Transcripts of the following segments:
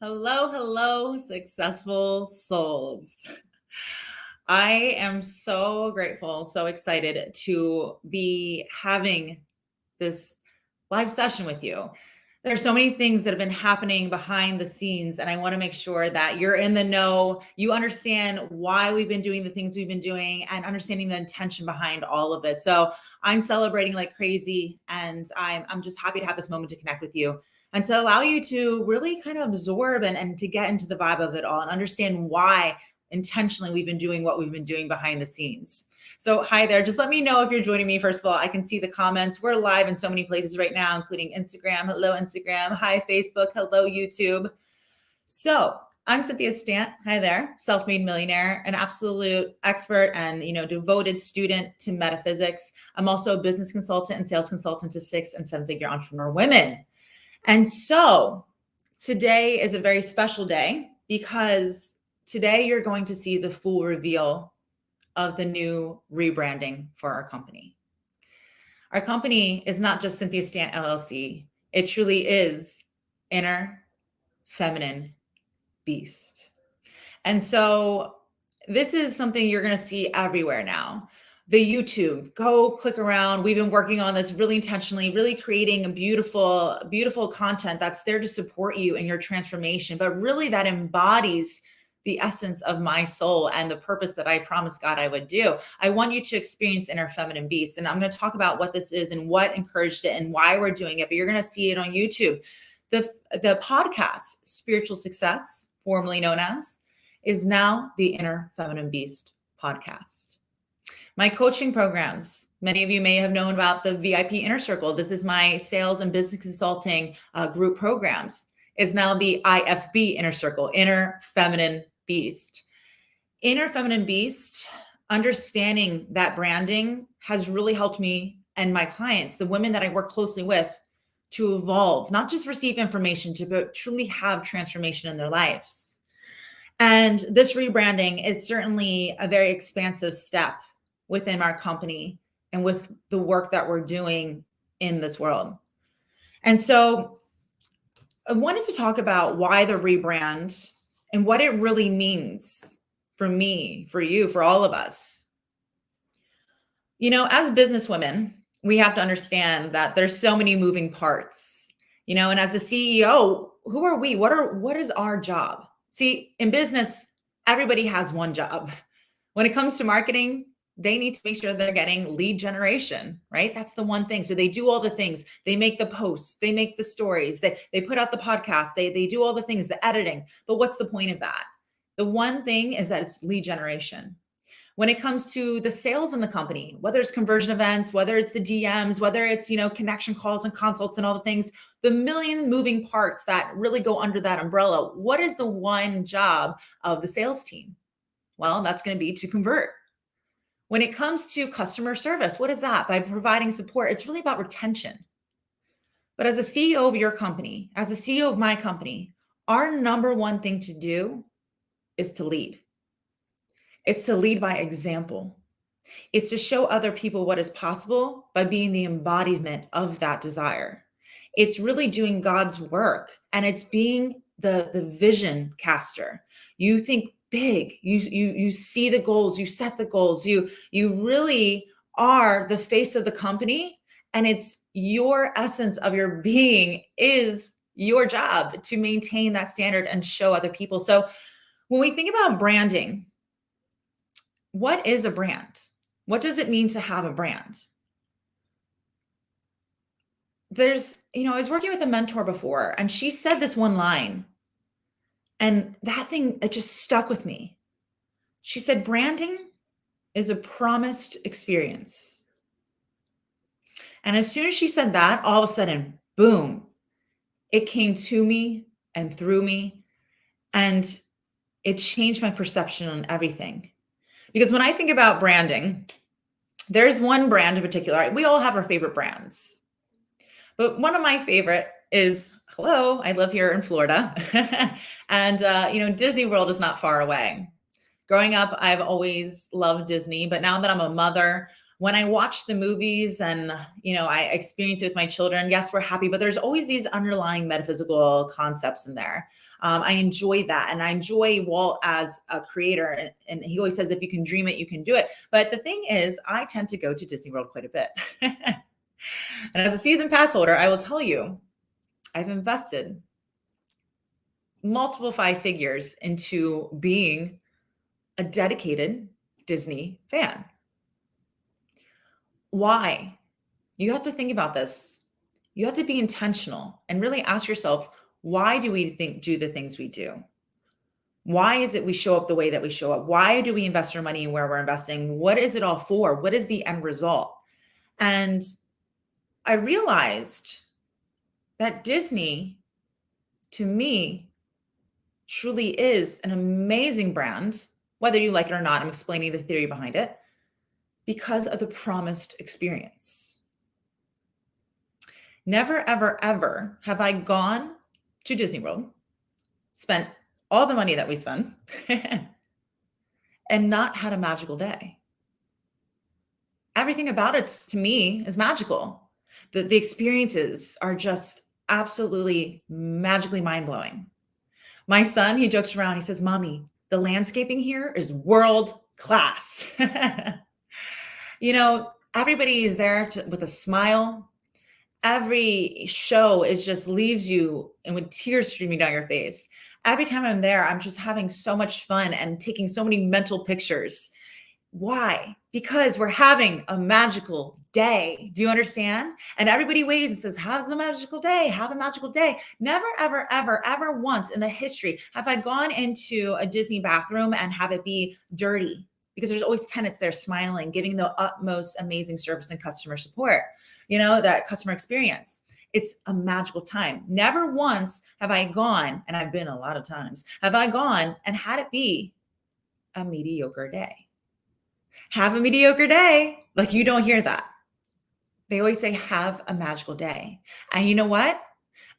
Hello, hello, successful souls. I am so grateful, so excited to be having this live session with you. There's so many things that have been happening behind the scenes, and I want to make sure that you're in the know. You understand why we've been doing the things we've been doing and understanding the intention behind all of it. So I'm celebrating like crazy, and I'm just happy to have this moment to connect with you and to allow you to really kind of absorb and to get into the vibe of it all and understand why intentionally we've been doing what we've been doing behind the scenes. So hi there. Just let me know if you're joining me. First of all, I can see the comments. We're live in so many places right now, including Instagram. Hello, Instagram. Hi, Facebook. Hello, YouTube. So I'm Cynthia Stant. Hi there. Self-made millionaire, an absolute expert and, devoted student to metaphysics. I'm also a business consultant and sales consultant to 6- and 7-figure entrepreneur women. And so today is a very special day because today you're going to see the full reveal of the new rebranding for our company. Our company is not just Cynthia Stant LLC. It truly is Inner Feminine Beast. And so this is something you're going to see everywhere now. The YouTube, go click around. We've been working on this really intentionally, really creating a beautiful, beautiful content that's there to support you in your transformation, but really that embodies the essence of my soul and the purpose that I promised God I would do. I want you to experience Inner Feminine Beast. And I'm going to talk about what this is and what encouraged it and why we're doing it. But you're going to see it on YouTube. The podcast, Spiritual Success, formerly known as, is now the Inner Feminine Beast podcast. My coaching programs, many of you may have known about the VIP Inner Circle. This is my sales and business consulting group programs. Is now the IFB Inner Circle, Inner Feminine Beast. Inner Feminine Beast, understanding that branding has really helped me and my clients, the women that I work closely with, to evolve, not just receive information, but truly have transformation in their lives. And this rebranding is certainly a very expansive step within our company and with the work that we're doing in this world. And so I wanted to talk about why the rebrand and what it really means for me, for you, for all of us. As businesswomen, we have to understand that there's so many moving parts, and as a CEO, who are we? What is our job? See, in business, everybody has one job. When it comes to marketing, they need to make sure they're getting lead generation, right? That's the one thing. So they do all the things. They make the posts, they make the stories, they put out the podcast, they do all the things, the editing. But what's the point of that? The one thing is that it's lead generation. When it comes to the sales in the company, whether it's conversion events, whether it's the DMs, whether it's, connection calls and consults and all the things, the million moving parts that really go under that umbrella, what is the one job of the sales team? Well, that's going to be to convert. When it comes to customer service, what is that? By providing support, it's really about retention. But as a CEO of your company, as a CEO of my company, our number one thing to do is to lead. It's to lead by example. It's to show other people what is possible by being the embodiment of that desire. It's really doing God's work, and it's being the vision caster. You think big, you see the goals, you set the goals, you really are the face of the company, and it's your essence of your being is your job to maintain that standard and show other people. So when we think about branding, what is a brand? What does it mean to have a brand? I was working with a mentor before, and she said this one line, and that thing, it just stuck with me. She said, branding is a promised experience. And as soon as she said that, all of a sudden, boom, it came to me and through me, and it changed my perception on everything. Because when I think about branding, there's one brand in particular. We all have our favorite brands. But one of my favorite is, I live here in Florida. And, Disney World is not far away. Growing up, I've always loved Disney. But now that I'm a mother, when I watch the movies and, I experience it with my children, yes, we're happy, but there's always these underlying metaphysical concepts in there. I enjoy that. And I enjoy Walt as a creator. And he always says, if you can dream it, you can do it. But the thing is, I tend to go to Disney World quite a bit. And as a season pass holder, I will tell you, I've invested multiple five figures into being a dedicated Disney fan. Why? You have to think about this. You have to be intentional and really ask yourself, why do we do the things we do? Why is it we show up the way that we show up? Why do we invest our money where we're investing? What is it all for? What is the end result? And I realized that Disney, to me, truly is an amazing brand, whether you like it or not. I'm explaining the theory behind it, because of the promised experience. Never, ever, ever have I gone to Disney World, spent all the money that we spend, and not had a magical day. Everything about it, to me, is magical. The experiences are just absolutely magically mind-blowing. My son, he jokes around, he says, Mommy, the landscaping here is world class. Everybody is there with a smile. Every show just leaves you and with tears streaming down your face. Every time I'm there, I'm just having so much fun and taking so many mental pictures. Why? Because we're having a magical day. Do you understand? And everybody waits and says, have a magical day, have a magical day. Never, ever, ever, ever once in the history have I gone into a Disney bathroom and have it be dirty, because there's always tenants there smiling, giving the utmost amazing service and customer support, that customer experience. It's a magical time. Never once have I gone, and I've been a lot of times, have I gone and had it be a mediocre day. Have a mediocre day. Like, you don't hear that. They always say, have a magical day. And you know what?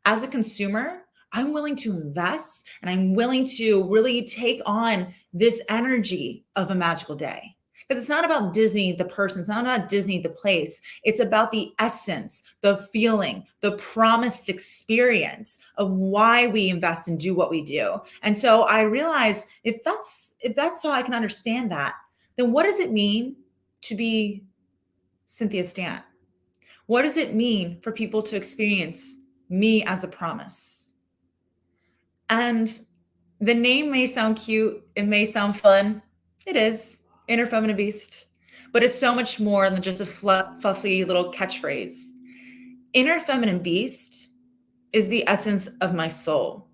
As a consumer, I'm willing to invest and I'm willing to really take on this energy of a magical day. Because it's not about Disney, the person. It's not about Disney, the place. It's about the essence, the feeling, the promised experience of why we invest and do what we do. And so I realized if that's how I can understand that, then what does it mean to be Cynthia Stant? What does it mean for people to experience me as a promise? And the name may sound cute. It may sound fun. It is, Inner Feminine Beast. But it's so much more than just a fluffy little catchphrase. Inner Feminine Beast is the essence of my soul.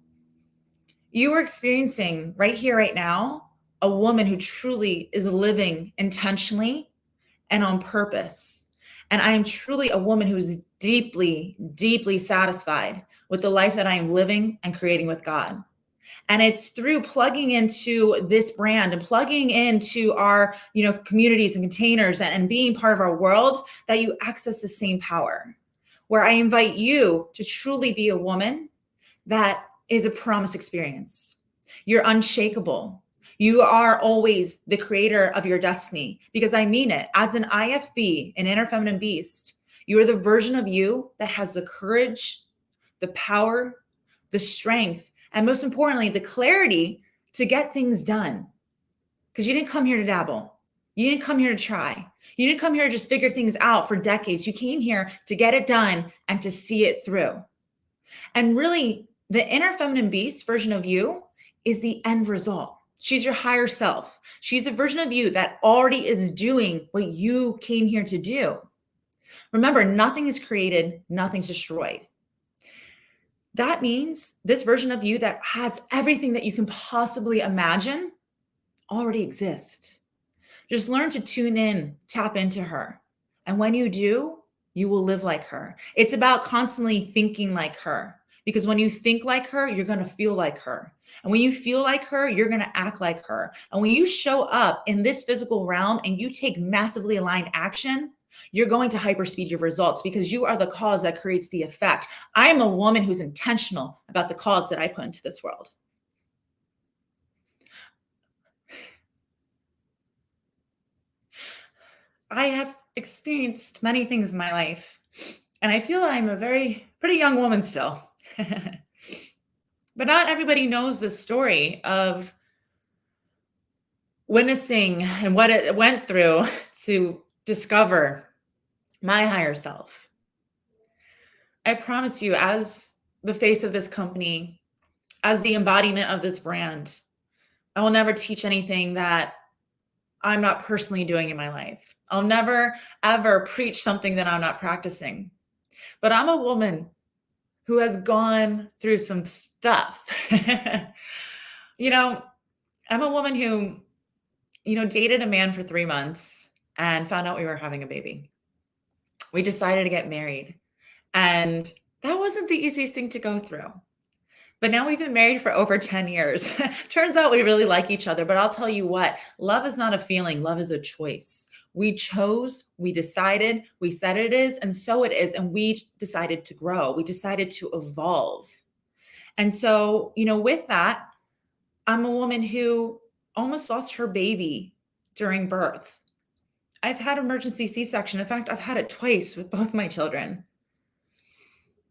You are experiencing right here, right now, a woman who truly is living intentionally and on purpose. And I am truly a woman who is deeply, deeply satisfied with the life that I am living and creating with God. And it's through plugging into this brand and plugging into our, communities and containers and being part of our world that you access the same power, where I invite you to truly be a woman that is a promise experience. You're unshakable. You are always the creator of your destiny, because I mean it. As an IFB, an Inner Feminine Beast, you are the version of you that has the courage, the power, the strength, and most importantly, the clarity to get things done. Because you didn't come here to dabble. You didn't come here to try. You didn't come here to just figure things out for decades. You came here to get it done and to see it through. And really, the Inner Feminine Beast version of you is the end result. She's your higher self. She's a version of you that already is doing what you came here to do. Remember, nothing is created, nothing's destroyed. That means this version of you that has everything that you can possibly imagine already exists. Just learn to tune in, tap into her. And when you do, you will live like her. It's about constantly thinking like her. Because when you think like her, you're going to feel like her. And when you feel like her, you're going to act like her. And when you show up in this physical realm and you take massively aligned action, you're going to hyperspeed your results, because you are the cause that creates the effect. I am a woman who's intentional about the cause that I put into this world. I have experienced many things in my life, and I feel I'm a pretty young woman still. But not everybody knows the story of witnessing and what it went through to discover my higher self. I promise you, as the face of this company, as the embodiment of this brand, I will never teach anything that I'm not personally doing in my life. I'll never, ever preach something that I'm not practicing. But I'm a woman who has gone through some stuff. you know, I'm a woman who, dated a man for 3 months and found out we were having a baby. We decided to get married. And that wasn't the easiest thing to go through. But now we've been married for over 10 years. Turns out we really like each other. But I'll tell you what, love is not a feeling, love is a choice. We chose, we decided, we said it is, and so it is. And we decided to grow, we decided to evolve. And so, with that, I'm a woman who almost lost her baby during birth. I've had emergency C-section. In fact, I've had it twice with both my children.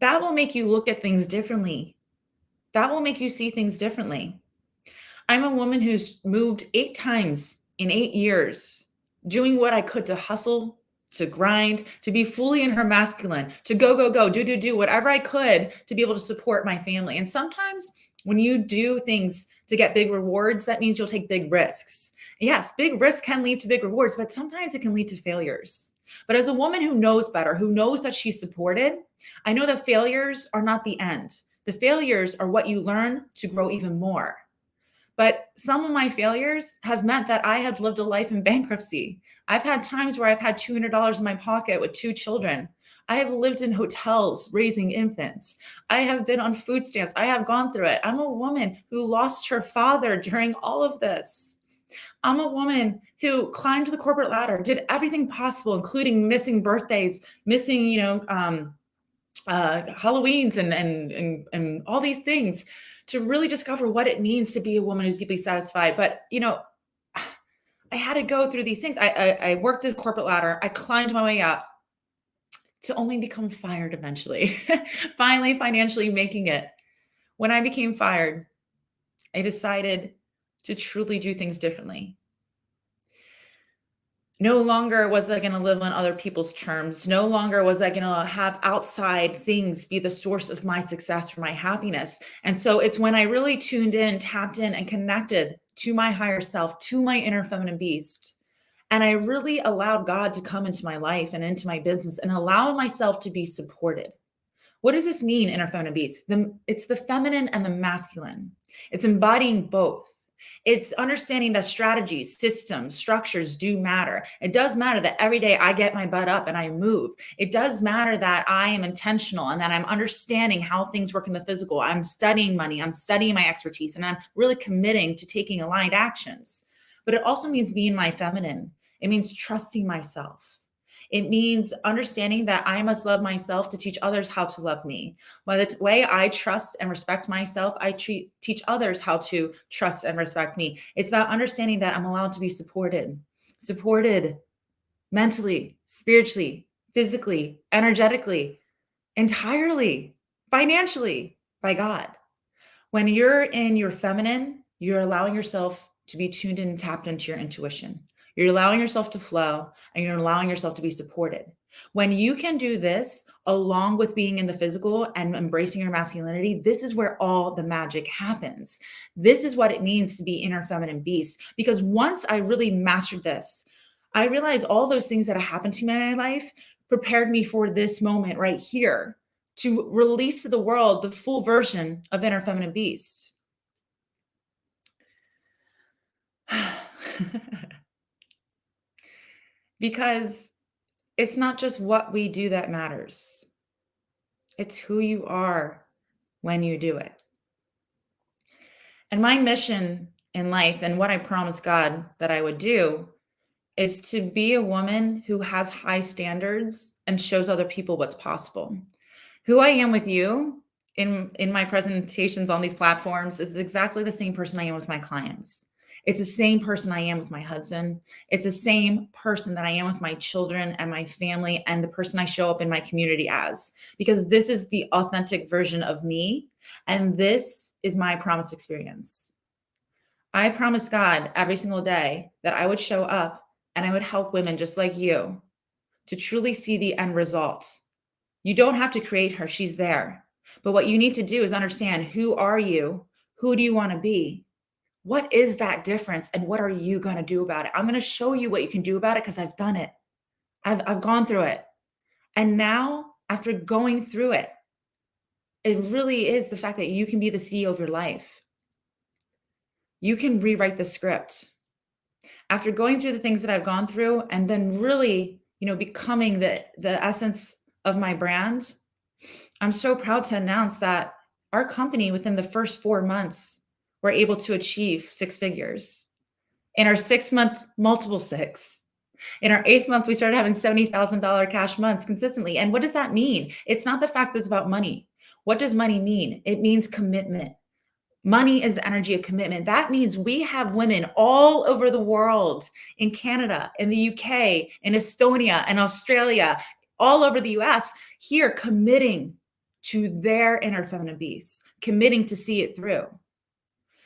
That will make you look at things differently. That will make you see things differently. I'm a woman who's moved 8 times in 8 years, doing what I could to hustle, to grind, to be fully in her masculine, to go, do, whatever I could to be able to support my family. And sometimes when you do things to get big rewards, that means you'll take big risks. Yes, big risks can lead to big rewards, but sometimes it can lead to failures. But as a woman who knows better, who knows that she's supported, I know that failures are not the end. The failures are what you learn to grow even more. But some of my failures have meant that I have lived a life in bankruptcy. I've had times where I've had $200 in my pocket with 2 children. I have lived in hotels raising infants. I have been on food stamps. I have gone through it. I'm a woman who lost her father during all of this. I'm a woman who climbed the corporate ladder, did everything possible, including missing birthdays, missing, Halloweens and all these things to really discover what it means to be a woman who's deeply satisfied. But, I had to go through these things. I worked the corporate ladder. I climbed my way up to only become fired eventually, finally financially making it. When I became fired, I decided to truly do things differently. No longer was I going to live on other people's terms. No longer was I going to have outside things be the source of my success or my happiness. And so it's when I really tuned in, tapped in, and connected to my higher self, to my inner feminine beast. And I really allowed God to come into my life and into my business and allow myself to be supported. What does this mean, inner feminine beast? It's the feminine and the masculine. It's embodying both. It's understanding that strategies, systems, structures do matter. It does matter that every day I get my butt up and I move. It does matter that I am intentional and that I'm understanding how things work in the physical. I'm studying money. I'm studying my expertise, and I'm really committing to taking aligned actions. But it also means being my feminine. It means trusting myself. It means understanding that I must love myself to teach others how to love me. By the way I trust and respect myself, I teach others how to trust and respect me. It's about understanding that I'm allowed to be supported mentally, spiritually, physically, energetically, entirely, financially by God. When you're in your feminine, you're allowing yourself to be tuned in and tapped into your intuition. You're allowing yourself to flow, and you're allowing yourself to be supported. When you can do this along with being in the physical and embracing your masculinity, this is where all the magic happens. This is what it means to be inner feminine beast. Because once I really mastered this, I realized all those things that have happened to me in my life prepared me for this moment right here to release to the world the full version of inner feminine beast. Because it's not just what we do that matters. It's who you are when you do it. And my mission in life, and what I promised God that I would do, is to be a woman who has high standards and shows other people what's possible. Who I am with you in my presentations on these platforms is exactly the same person I am with my clients. It's the same person I am with my husband. It's the same person that I am with my children and my family and the person I show up in my community as, because this is the authentic version of me. And this is my promise experience. I promised God every single day that I would show up and I would help women just like you to truly see the end result. You don't have to create her, she's there. But what you need to do is understand, who are you? Who do you want to be? What is that difference? And what are you going to do about it? I'm going to show you what you can do about it because I've done it. I've gone through it. And now, after going through it, it really is the fact that you can be the CEO of your life. You can rewrite the script. After going through the things that I've gone through and then really, becoming the essence of my brand, I'm so proud to announce that our company, within the first 4 months, were able to achieve 6 figures. In our 6th month, multiple 6. In our 8th month, we started having $70,000 cash months consistently. And what does that mean? It's not the fact that it's about money. What does money mean? It means commitment. Money is the energy of commitment. That means we have women all over the world, in Canada, in the UK, in Estonia, and Australia, all over the US, here committing to their inner feminine beast, committing to see it through.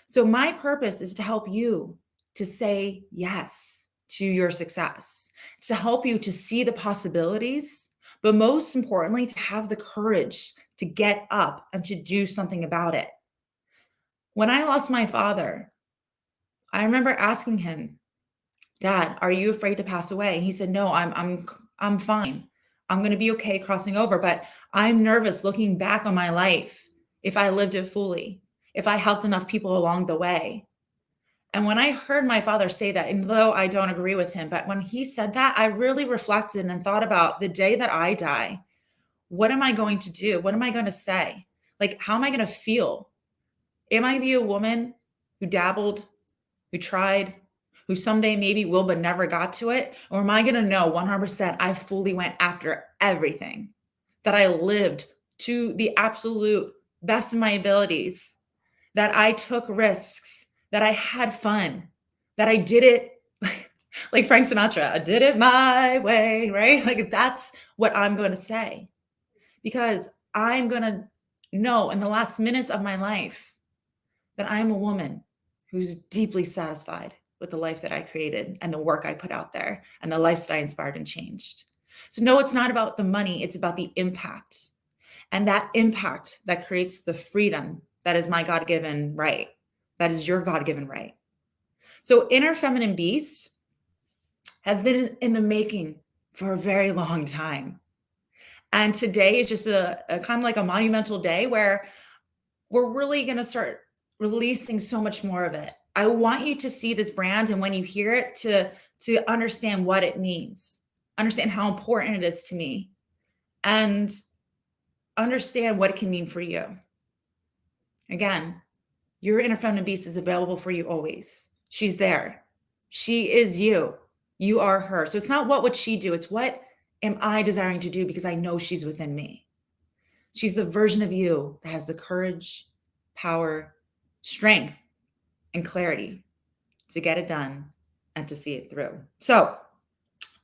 So my purpose is to help you to say yes to your success, to help you to see the possibilities, but most importantly, to have the courage to get up and to do something about it. When I lost my father, I remember asking him, "Dad, are you afraid to pass away?" He said, "No, I'm fine. I'm going to be okay crossing over, but I'm nervous looking back on my life if I lived it fully, if I helped enough people along the way." And when I heard my father say that, and though I don't agree with him, but when he said that, I really reflected and thought about the day that I die, what am I going to do? What am I going to say? Like, how am I going to feel? Am I be a woman who dabbled, who tried, who someday maybe will but never got to it? Or am I going to know 100% I fully went after everything, that I lived to the absolute best of my abilities, that I took risks, that I had fun, that I did it like Frank Sinatra, I did it my way, right? Like, that's what I'm going to say, because I'm going to know in the last minutes of my life that I'm a woman who's deeply satisfied with the life that I created and the work I put out there and the lives that I inspired and changed. So no, it's not about the money. It's about the impact, and that impact that creates the freedom that is my God-given right. That is your God-given right. So Inner Feminine Beast has been in the making for a very long time. And today is just a kind of like a monumental day where we're really going to start releasing so much more of it. I want you to see this brand, and when you hear it, to understand what it means, understand how important it is to me, and understand what it can mean for you. Again, your Inner Feminine Beast is available for you always. She's there. She is you. You are her. So it's not what would she do? It's what am I desiring to do, because I know she's within me. She's the version of you that has the courage, power, strength, and clarity to get it done and to see it through. So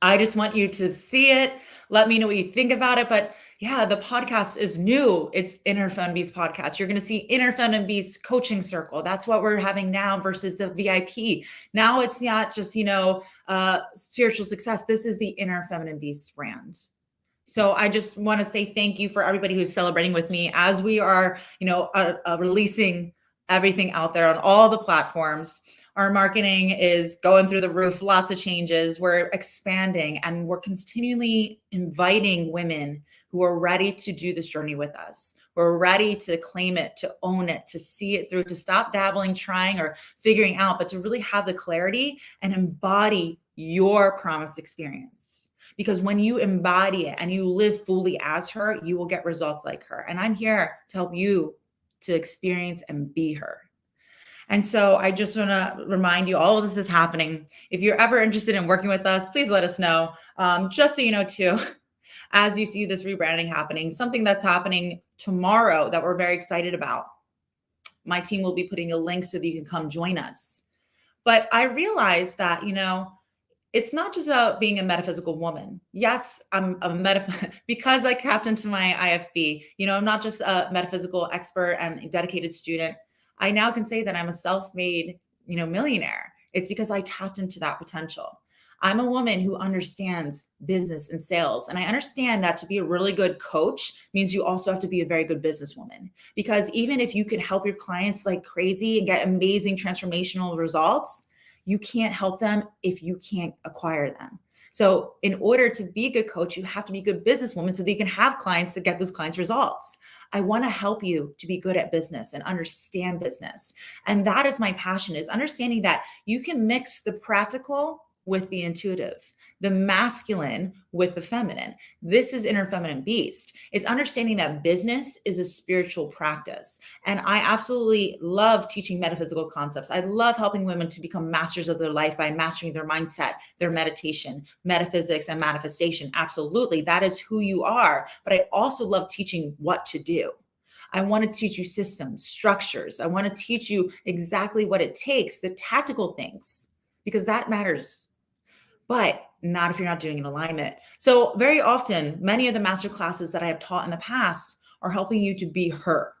I just want you to see it. Let me know what you think about it. But yeah, the podcast is new. It's Inner Feminine Beast podcast. You're going to see Inner Feminine Beast coaching circle. That's what we're having now versus the VIP. Now it's not just, spiritual success. This is the Inner Feminine Beast brand. So I just want to say thank you for everybody who's celebrating with me as we are, releasing everything out there on all the platforms. Our marketing is going through the roof, lots of changes. We're expanding, and we're continually inviting women who are ready to do this journey with us. We're ready to claim it, to own it, to see it through, to stop dabbling, trying, or figuring out, but to really have the clarity and embody your promised experience. Because when you embody it and you live fully as her, you will get results like her. And I'm here to help you to experience and be her. And so I just want to remind you, all of this is happening. If you're ever interested in working with us, please let us know. Just so you know too, as you see this rebranding happening, something that's happening tomorrow that we're very excited about. My team will be putting a link so that you can come join us. But I realized that, it's not just about being a metaphysical woman. Yes, I'm a because I tapped into my IFB. I'm not just a metaphysical expert and dedicated student. I now can say that I'm a self-made, millionaire. It's because I tapped into that potential. I'm a woman who understands business and sales. And I understand that to be a really good coach means you also have to be a very good businesswoman. Because even if you could help your clients like crazy and get amazing transformational results, you can't help them if you can't acquire them. So in order to be a good coach, you have to be a good businesswoman so that you can have clients to get those clients results. I want to help you to be good at business and understand business. And that is my passion, is understanding that you can mix the practical with the intuitive, the masculine with the feminine. This is Inner Feminine Beast. It's understanding that business is a spiritual practice. And I absolutely love teaching metaphysical concepts. I love helping women to become masters of their life by mastering their mindset, their meditation, metaphysics, and manifestation. Absolutely. That is who you are. But I also love teaching what to do. I want to teach you systems, structures. I want to teach you exactly what it takes, the tactical things, because that matters, but not if you're not doing an alignment. So very often, many of the master classes that I have taught in the past are helping you to be her,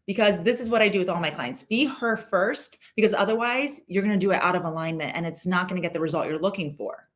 because this is what I do with all my clients. Be her first, because otherwise you're going to do it out of alignment and it's not going to get the result you're looking for.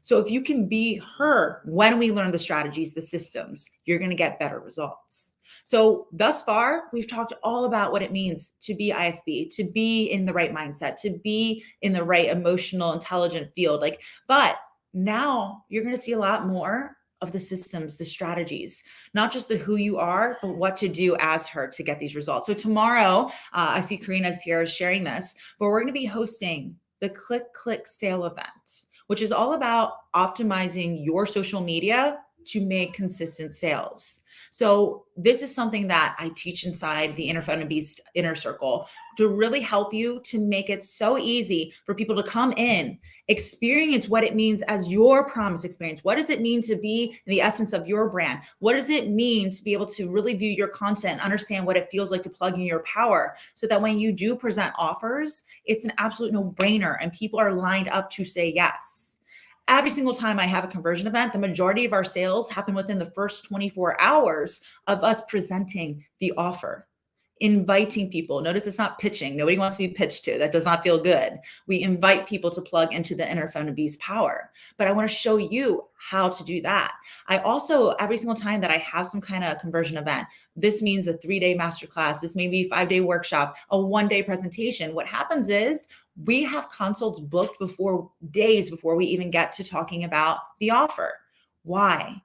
So if you can be her when we learn the strategies, the systems, you're going to get better results. So thus far, we've talked all about what it means to be IFB, to be in the right mindset, to be in the right emotional, intelligent field. But now you're going to see a lot more of the systems, the strategies, not just the who you are, but what to do as her to get these results. So tomorrow, I see Karina's here sharing this, but we're going to be hosting the Click Sale event, which is all about optimizing your social media to make consistent sales. So this is something that I teach inside the Inner Feminine Beast Inner Circle to really help you to make it so easy for people to come in, experience what it means as your promise experience. What does it mean to be the essence of your brand? What does it mean to be able to really view your content and understand what it feels like to plug in your power, so that when you do present offers, it's an absolute no-brainer and people are lined up to say yes. Every single time I have a conversion event, the majority of our sales happen within the first 24 hours of us presenting the offer, inviting people. Notice it's not pitching. Nobody wants to be pitched to. That does not feel good. We invite people to plug into the Inner Feminine Beast power. But I want to show you how to do that. I also, every single time that I have some kind of conversion event, this means a 3-day masterclass, this may be a 5-day workshop, a 1-day presentation. What happens is we have consults booked days before we even get to talking about the offer. Why?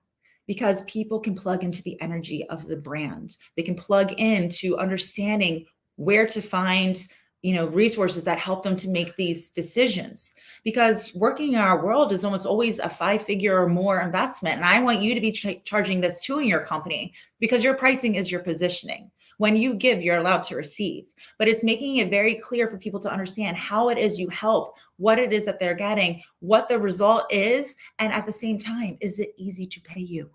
Because people can plug into the energy of the brand. They can plug into understanding where to find, resources that help them to make these decisions. Because working in our world is almost always a 5-figure or more investment. And I want you to be charging this too in your company, because your pricing is your positioning. When you give, you're allowed to receive. But it's making it very clear for people to understand how it is you help, what it is that they're getting, what the result is, and at the same time, is it easy to pay you?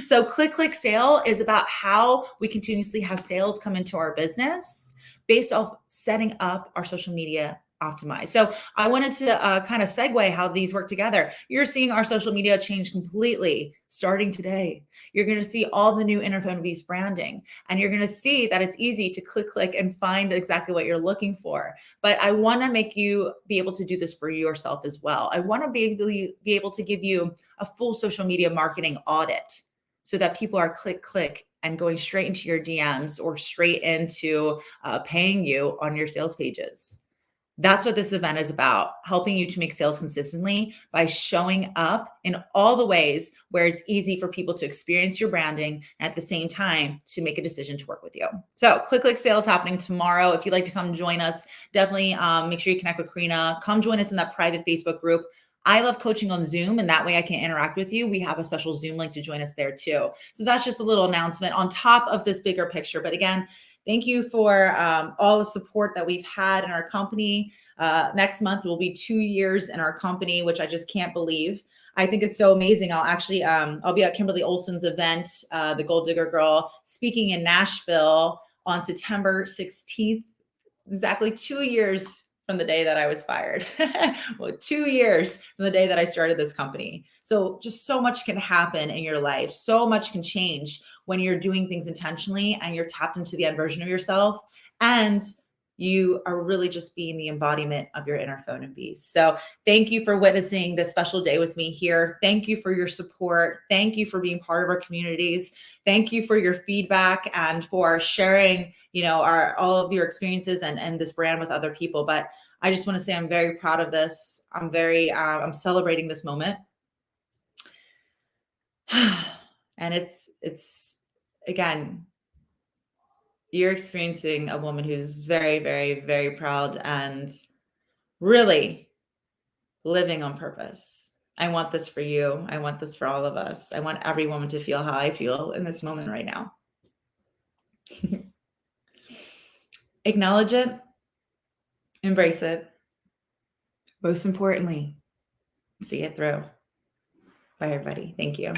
So Click Sale is about how we continuously have sales come into our business based off setting up our social media optimized. So I wanted to kind of segue how these work together. You're seeing our social media change completely starting today. You're going to see all the new Inner Feminine Beast branding, and you're going to see that it's easy to click and find exactly what you're looking for. But I want to make you be able to do this for yourself as well. I want to be able to give you a full social media marketing audit, so that people are click and going straight into your DMs or straight into paying you on your sales pages. That's what this event is about, helping you to make sales consistently by showing up in all the ways where it's easy for people to experience your branding and at the same time to make a decision to work with you. So Click Sale is happening tomorrow. If you'd like to come join us, definitely make sure you connect with Karina. Come join us in that private Facebook group. I love coaching on Zoom, and that way I can interact with you. We have a special Zoom link to join us there too. So that's just a little announcement on top of this bigger picture. But again, thank you for all the support that we've had in our company. Next month will be 2 years in our company, which I just can't believe. I think it's so amazing. I'll be at Kimberly Olsen's event, the Gold Digger Girl, speaking in Nashville on September 16th. Exactly 2 years from the day that I was fired. Well, 2 years from the day that I started this company. So just so much can happen in your life. So much can change when you're doing things intentionally and you're tapped into the end version of yourself. And you are really just being the embodiment of your inner phone and beast. So thank you for witnessing this special day with me here. Thank you for your support. Thank you for being part of our communities. Thank you for your feedback and for sharing, all of your experiences and this brand with other people. But I just want to say I'm very proud of this. I'm celebrating this moment. And it's again, you're experiencing a woman who's very, very, very proud and really living on purpose. I want this for you. I want this for all of us. I want every woman to feel how I feel in this moment right now. Acknowledge it, embrace it. Most importantly, see it through. Bye, everybody. Thank you.